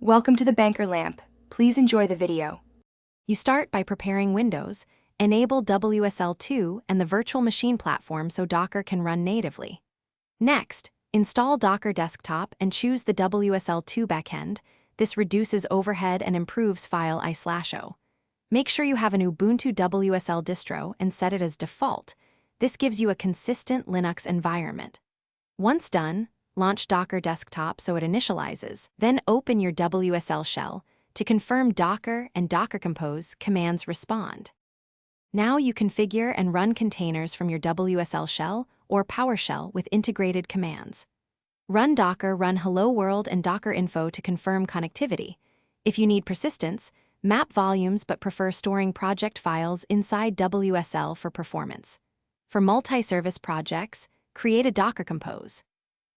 Welcome to the Banker Lamp. Please enjoy the video. You start by preparing Windows, enable WSL2 and the virtual machine platform so Docker can run natively. Next, install Docker Desktop and choose the WSL2 backend. This reduces overhead and improves file I/O. Make sure you have an Ubuntu WSL distro and set it as default. This gives you a consistent Linux environment. Once done, launch Docker Desktop so it initializes. Then open your WSL shell. To confirm Docker and Docker Compose commands respond. Now you configure and run containers from your WSL shell or PowerShell with integrated commands. Run Docker, run Hello World and Docker Info to confirm connectivity. If you need persistence, map volumes but prefer storing project files inside WSL for performance. For multi-service projects, create a Docker Compose.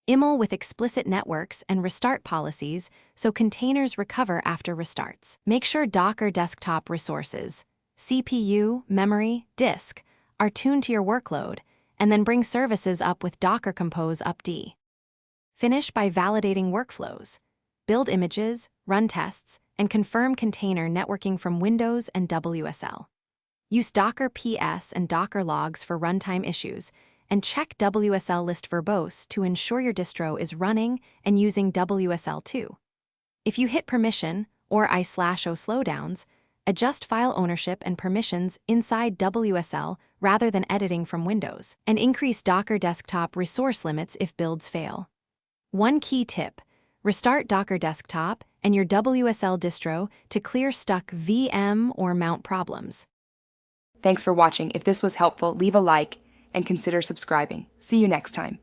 IML with explicit networks and restart policies so containers recover after restarts. Make sure Docker Desktop resources, CPU, memory, disk, are tuned to your workload, and then bring services up with Docker Compose upd. Finish by validating workflows. Build images, run tests, and confirm container networking from Windows and WSL. Use Docker PS and Docker logs for runtime issues, and check WSL list verbose to ensure your distro is running and using WSL2. If you hit permission or I/O slowdowns, adjust file ownership and permissions inside WSL rather than editing from Windows, and increase Docker Desktop resource limits if builds fail. One key tip: restart Docker Desktop and your WSL distro to clear stuck VM or mount problems. Thanks for watching. If this was helpful, leave a like and consider subscribing. See you next time.